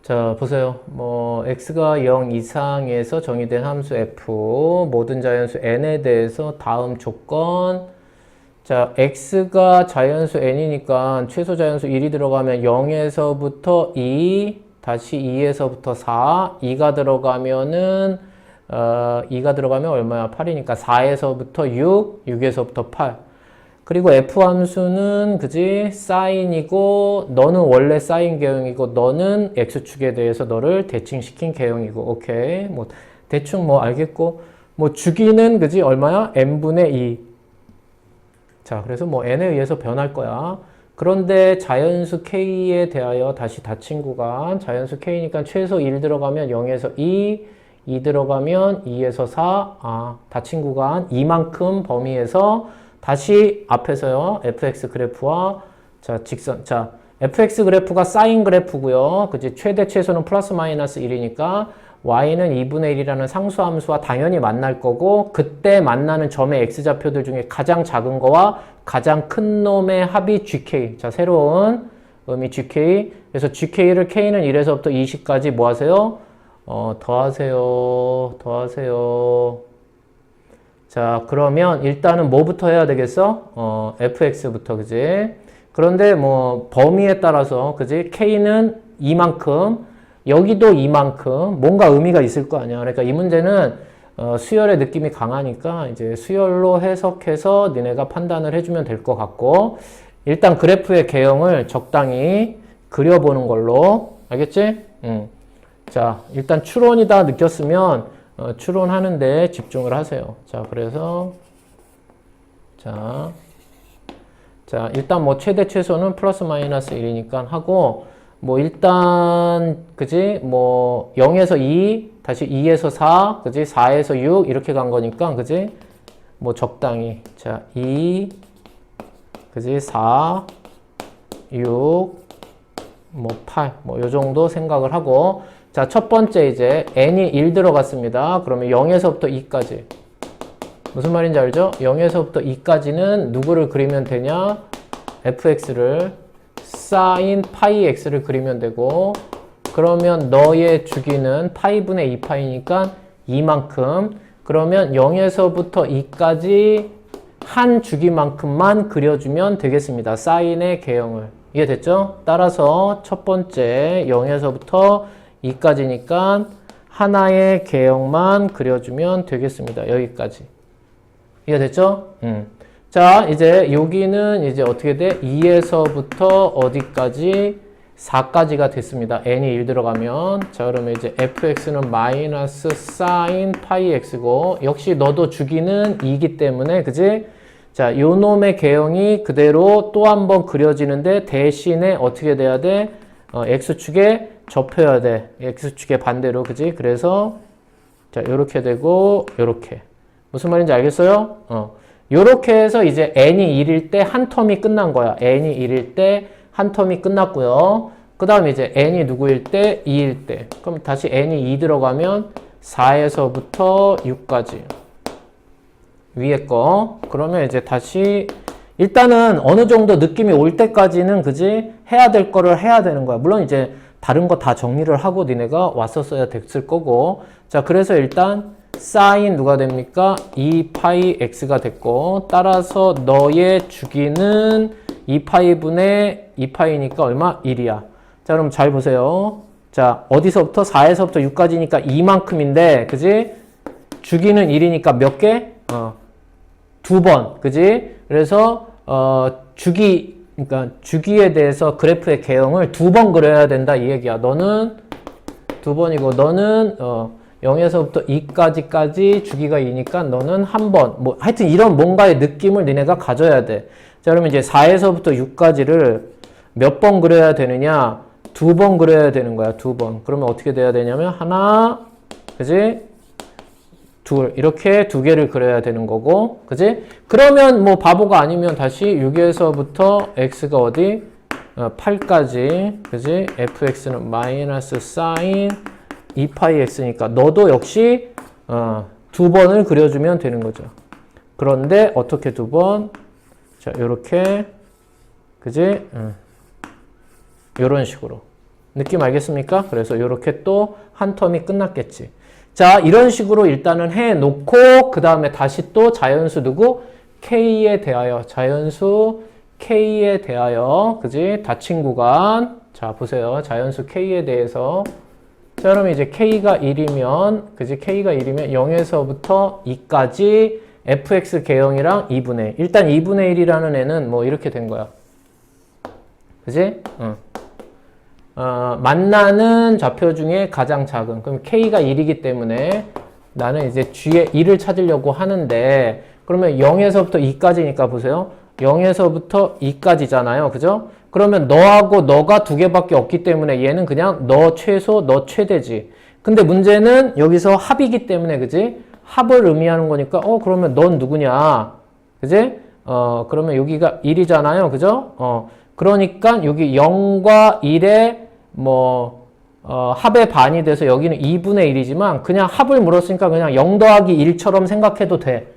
자, 보세요. 뭐 x가 0 이상에서 정의된 함수 f, 모든 자연수 n에 대해서 다음 조건. 자, x가 자연수 n이니까 최소 자연수 1이 들어가면 0에서부터 2, 다시 2에서부터 4, 2가 들어가면은 2가 들어가면 얼마야? 8이니까 4에서부터 6, 6에서부터 8. 그리고 f 함수는 그지? 사인이고 너는 원래 사인 계형이고 너는 x축에 대해서 너를 대칭시킨 계형이고. 오케이. 뭐 대충 뭐 알겠고, 뭐 주기는 그지? 얼마야? n분의 2. 자, 그래서 뭐 n에 의해서 변할 거야. 그런데 자연수 k에 대하여 다시 닫힌 구간, 자연수 k니까 최소 1 들어가면 0에서 2, 2 들어가면 2에서 4, 닫힌 구간 이만큼 범위에서 다시 앞에서요, fx 그래프와 자, 직선. 자, fx 그래프가 사인 그래프고요. 그지? 최대 최소는 플러스 마이너스 1이니까 y는 2분의 1이라는 상수함수와 당연히 만날 거고, 그때 만나는 점의 x좌표들 중에 가장 작은 거와 가장 큰 놈의 합이 gk. 자, 새로운 의미 gk. 그래서 gk를 k는 1에서부터 20까지 뭐 하세요? 더하세요. 자, 그러면 일단은 뭐부터 해야 되겠어? fx부터, 그지? 그런데 뭐 범위에 따라서, 그지? k는 이만큼, 여기도 이만큼, 뭔가 의미가 있을 거 아니야. 그러니까 이 문제는 수열의 느낌이 강하니까 이제 수열로 해석해서 니네가 판단을 해주면 될 것 같고, 일단 그래프의 개형을 적당히 그려보는 걸로. 알겠지? 자, 일단 추론이다 느꼈으면 추론하는데 집중을 하세요. 자, 그래서 자, 일단 뭐 최대 최소는 플러스 마이너스 1이니까 하고, 뭐 일단 그지? 뭐 0에서 2, 다시 2에서 4, 그지? 4에서 6 이렇게 간 거니까, 그지? 뭐 적당히. 자, 2, 그지? 4, 6, 뭐 8, 뭐 요 정도 생각을 하고, 자, 첫 번째 이제 n이 1 들어갔습니다. 그러면 0에서부터 2까지. 무슨 말인지 알죠? 0에서부터 2까지는 누구를 그리면 되냐? fx를 sin 파이 x를 그리면 되고, 그러면 너의 주기는 파이분의 2파이니까 이만큼. 그러면 0에서부터 2까지 한 주기만큼만 그려주면 되겠습니다. 사인의 개형을. 이해됐죠? 따라서 첫 번째 0에서부터 2까지니까 하나의 개형만 그려주면 되겠습니다. 여기까지. 이해됐죠? 자, 이제 여기는 이제 어떻게 돼? 2에서부터 어디까지? 4까지가 됐습니다. n이 1 들어가면. 자, 그러면 이제 fx는 마이너스 사인 파이 x고, 역시 너도 주기는 2이기 때문에, 그지? 자, 요 놈의 개형이 그대로 또 한 번 그려지는데, 대신에 어떻게 돼야 돼? x축에 접혀야 돼. x축의 반대로, 그지? 그래서 자, 요렇게 되고 요렇게. 무슨 말인지 알겠어요? 요렇게 해서 이제 n이 1일 때 한 텀이 끝난 거야. n이 1일 때 한 텀이 끝났고요. 그 다음에 이제 n이 누구일 때? 2일 때. 그럼 다시 n이 2 들어가면 4에서부터 6까지. 위에 거. 그러면 이제 다시 일단은 어느 정도 느낌이 올 때까지는, 그지? 해야 될 거를 해야 되는 거야. 물론 이제 다른 거 다 정리를 하고 니네가 왔었어야 됐을 거고. 자, 그래서 일단 사인 누가 됩니까? 2파이 x가 됐고, 따라서 너의 주기는 2파이분의 2파이니까 얼마? 1이야. 자, 그럼 잘 보세요. 자, 어디서부터? 4에서부터 6까지니까 이만큼인데, 그지? 주기는 1이니까 몇 개? 2번, 그지? 그래서 그러니까 주기에 대해서 그래프의 개형을 2번 그려야 된다 이 얘기야. 너는 2번이고 너는 0에서부터 2까지 주기가 2니까 너는 한 번. 뭐 하여튼 이런 뭔가의 느낌을 니네가 가져야 돼. 자, 그러면 이제 4에서부터 6까지를 몇 번 그려야 되느냐? 2번 그려야 되는 거야. 2번. 그러면 어떻게 돼야 되냐면 하나, 그지? 둘. 이렇게 두 개를 그려야 되는 거고, 그지? 그러면 뭐 바보가 아니면 다시 6에서부터 x가 어디? 8까지, 그지? fx는 마이너스 사인 2파이 x니까 너도 역시 2번을 그려주면 되는 거죠. 그런데 어떻게 2번? 자, 요렇게, 그지? 요런 식으로. 느낌 알겠습니까? 그래서 이렇게 또 한 텀이 끝났겠지. 자, 이런 식으로 일단은 해놓고 그 다음에 다시 또 자연수 누구? K에 대하여, 자연수 K에 대하여, 그지? 닫힌 구간. 자, 보세요. 자연수 K에 대해서. 자, 그러면 이제 K가 1이면, 그지? K가 1이면 0에서부터 2까지 fx 개형이랑 2분의 1. 일단 2분의 1이라는 애는 뭐 이렇게 된 거야. 그지? 만나는 좌표 중에 가장 작은. 그럼 K가 1이기 때문에 나는 이제 G의 1을 찾으려고 하는데, 그러면 0에서부터 2까지니까 보세요. 0에서부터 2까지잖아요. 그죠? 그러면 너하고 너가 두 개밖에 없기 때문에 얘는 그냥 너 최소, 너 최대지. 근데 문제는 여기서 합이기 때문에, 그지? 합을 의미하는 거니까, 그러면 넌 누구냐? 그지? 그러면 여기가 1이잖아요. 그죠? 그러니까 여기 0과 1의 합의 반이 돼서 여기는 2분의 1이지만 그냥 합을 물었으니까 그냥 0 더하기 1처럼 생각해도 돼.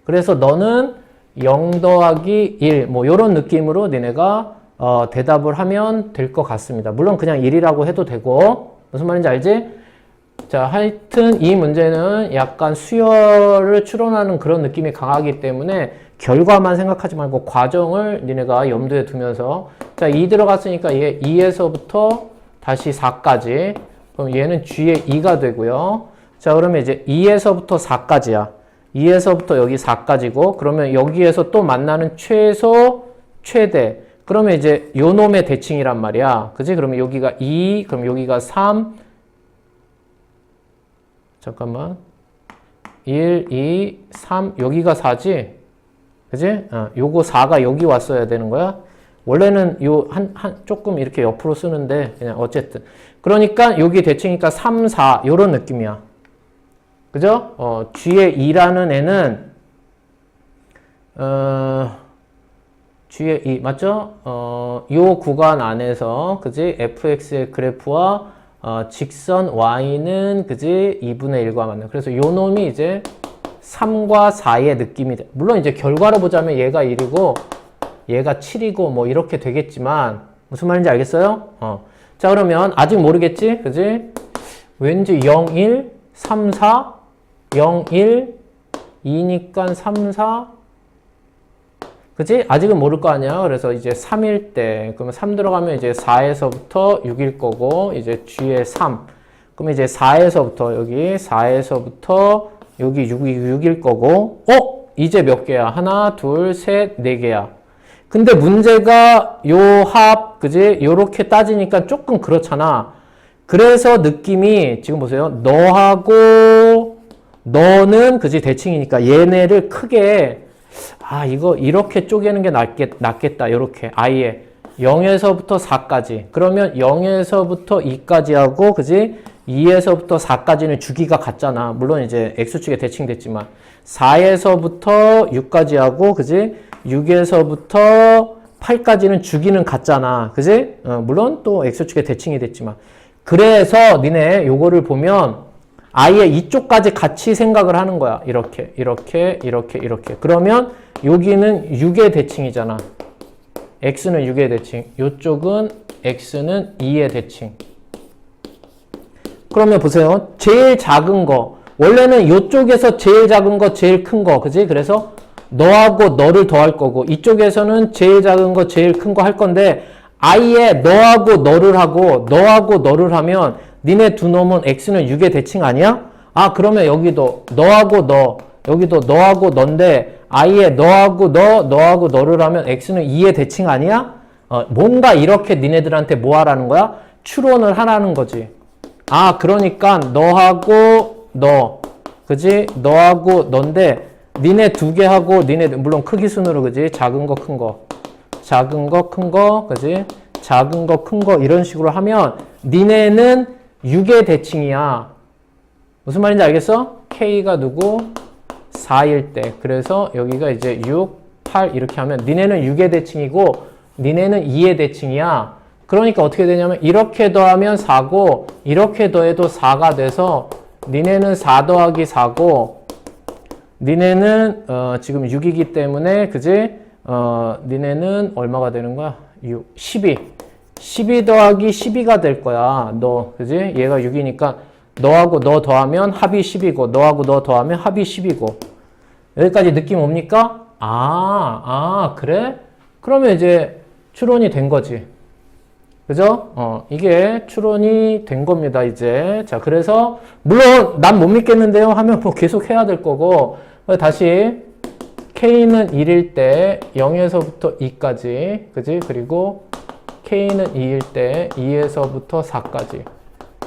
그래서 너는 0 더하기 1, 요런 느낌으로 니네가 대답을 하면 될 것 같습니다. 물론 그냥 1이라고 해도 되고, 무슨 말인지 알지? 자, 하여튼 이 문제는 약간 수열을 추론하는 그런 느낌이 강하기 때문에 결과만 생각하지 말고 과정을 니네가 염두에 두면서, 자, 2 들어갔으니까 얘 2에서부터 다시 4까지. 그럼 얘는 G의 2가 되고요. 자, 그러면 이제 2에서부터 4까지야. 2에서부터 여기 4까지고, 그러면 여기에서 또 만나는 최소, 최대. 그러면 이제 요 놈의 대칭이란 말이야. 그지? 그러면 여기가 2, 그럼 여기가 3, 잠깐만. 1, 2, 3, 여기가 4지? 그지? 요거 4가 여기 왔어야 되는 거야. 원래는 조금 이렇게 옆으로 쓰는데, 그냥 어쨌든. 그러니까 여기 대칭이니까 3, 4, 요런 느낌이야. 그죠? G의 2라는 애는, G의 2, 맞죠? 요 구간 안에서, 그지? fx의 그래프와 직선 y는 그지 2분의 1과 맞는. 그래서 요 놈이 이제 3과 4의 느낌이 돼. 물론 이제 결과로 보자면 얘가 1이고 얘가 7이고 이렇게 되겠지만, 무슨 말인지 알겠어요? 자, 그러면 아직 모르겠지? 그지? 왠지 0, 1, 3, 4, 0, 1, 2니까 3, 4, 그치? 아직은 모를 거 아니야. 그래서 이제 3일 때, 그러면 3 들어가면 이제 4에서부터 6일 거고, 이제 G의 3. 그럼 이제 4에서부터, 여기 4에서부터 여기 6일 거고, 이제 몇 개야? 하나, 둘, 셋, 네 개야. 근데 문제가 요 합, 그지? 요렇게 따지니까 조금 그렇잖아. 그래서 느낌이, 지금 보세요. 너하고 너는, 그지? 대칭이니까 얘네를 크게, 이거 이렇게 쪼개는 게 낫겠다. 요렇게 아예 0에서부터 4까지. 그러면 0에서부터 2까지 하고, 그지? 2에서부터 4까지는 주기가 같잖아. 물론 이제 X축에 대칭됐지만 4에서부터 6까지 하고, 그지? 6에서부터 8까지는 주기는 같잖아. 그지? 물론 또 X축에 대칭이 됐지만. 그래서 니네 요거를 보면 아예 이쪽까지 같이 생각을 하는 거야. 이렇게, 이렇게, 이렇게, 이렇게. 그러면 여기는 6의 대칭이잖아. X는 6의 대칭. 이쪽은 X는 2의 대칭. 그러면 보세요. 제일 작은 거. 원래는 이쪽에서 제일 작은 거, 제일 큰 거. 그지? 그래서 너하고 너를 더할 거고, 이쪽에서는 제일 작은 거, 제일 큰 거 할 건데, 아예 너하고 너를 하고, 너하고 너를 하면 니네 두 놈은 X는 6의 대칭 아니야? 그러면 여기도 너하고 너, 여기도 너하고 너인데 아예 너하고 너하고 너를 하면 X는 2의 대칭 아니야? 뭔가 이렇게 니네들한테 뭐 하라는 거야? 추론을 하라는 거지. 그러니까 너하고 너, 그지? 너하고 너인데 니네 두 개 하고 니네 물론 크기 순으로, 그지? 작은 거, 큰 거, 작은 거, 큰 거, 그지? 작은 거, 큰 거 이런 식으로 하면 니네는 6의 대칭이야. 무슨 말인지 알겠어? K가 누구? 4일 때. 그래서 여기가 이제 6, 8 이렇게 하면 니네는 6의 대칭이고 니네는 2의 대칭이야. 그러니까 어떻게 되냐면 이렇게 더하면 4고 이렇게 더해도 4가 돼서 니네는 4 더하기 4고 니네는 지금 6이기 때문에, 그지? 니네는 얼마가 되는 거야? 6, 12. 12 더하기 12가 될 거야. 너, 그지? 얘가 6이니까 너하고 너 더하면 합이 10이고 너하고 너 더하면 합이 10이고 여기까지 느낌 옵니까? 그래? 그러면 이제 추론이 된 거지. 그죠? 이게 추론이 된 겁니다, 이제. 자, 그래서, 물론, 난 못 믿겠는데요? 하면 뭐 계속 해야 될 거고, 다시, K는 1일 때 0에서부터 2까지, 그지? 그리고 K는 2일 때 2에서부터 4까지.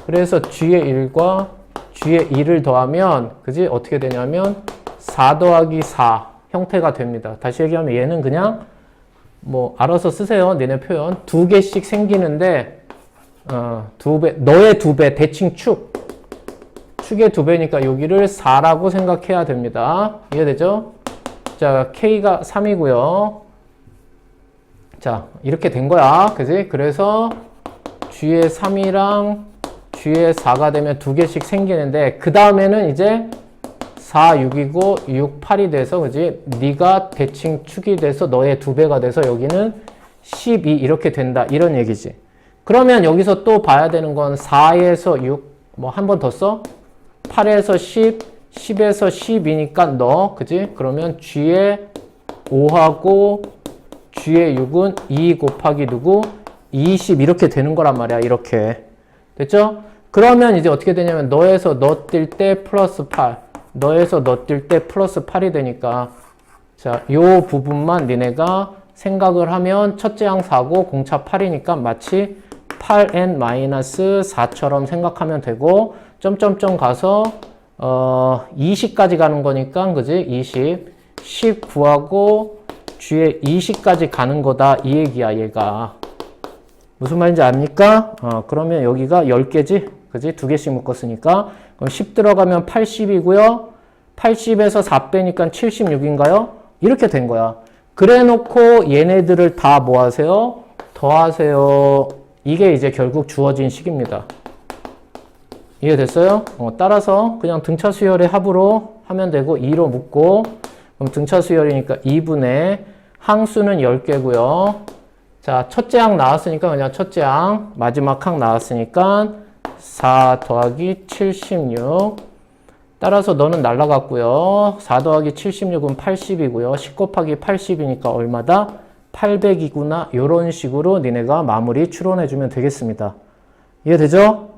그래서 G의 1과 G의 2를 더하면, 그지? 어떻게 되냐면, 4 더하기 4 형태가 됩니다. 다시 얘기하면 얘는 그냥, 뭐 알아서 쓰세요. 니네 표현. 2개씩 생기는데 2배, 너의 2배, 대칭 축의 2배니까 여기를 4라고 생각해야 됩니다. 이해되죠? 자, K가 3이고요. 자, 이렇게 된 거야. 그지? 그래서 G의 3이랑 G의 4가 되면 2개씩 생기는데 그 다음에는 이제 4, 6이고 6, 8이 돼서 그지? 네가 대칭 축이 돼서 너의 2배가 돼서 여기는 12 이렇게 된다. 이런 얘기지. 그러면 여기서 또 봐야 되는 건 4에서 6, 뭐 한 번 더 써? 8에서 10, 10에서 12니까 너, 그지? 그러면 G의 5하고 G의 6은 2 곱하기 누구? 20 이렇게 되는 거란 말이야. 이렇게. 됐죠? 그러면 이제 어떻게 되냐면 너에서 너 뛸 때 플러스 8. 너에서 너 뛸 때 플러스 8이 되니까 자, 요 부분만 니네가 생각을 하면 첫째 항 4고 공차 8이니까 마치 8n-4처럼 생각하면 되고 점점점 가서 20까지 가는 거니까 그지? 20, 19하고 G에 20까지 가는 거다 이 얘기야 얘가. 무슨 말인지 압니까? 그러면 여기가 10개지? 그지? 2개씩 묶었으니까. 그럼 10 들어가면 80이고요. 80에서 4 빼니까 76인가요? 이렇게 된 거야. 그래 놓고 얘네들을 다 뭐 하세요? 더하세요. 이게 이제 결국 주어진 식입니다. 이해됐어요? 따라서 그냥 등차 수열의 합으로 하면 되고 2로 묶고 그럼 등차 수열이니까 2분의 항수는 10개고요. 자, 첫째 항 나왔으니까 그냥 첫째 항, 마지막 항 나왔으니까 4 더하기 76. 따라서 너는 날라갔고요. 4 더하기 76은 80이고요. 10 곱하기 80이니까 얼마다? 800이구나. 이런 식으로 니네가 마무리 추론해주면 되겠습니다. 이해되죠?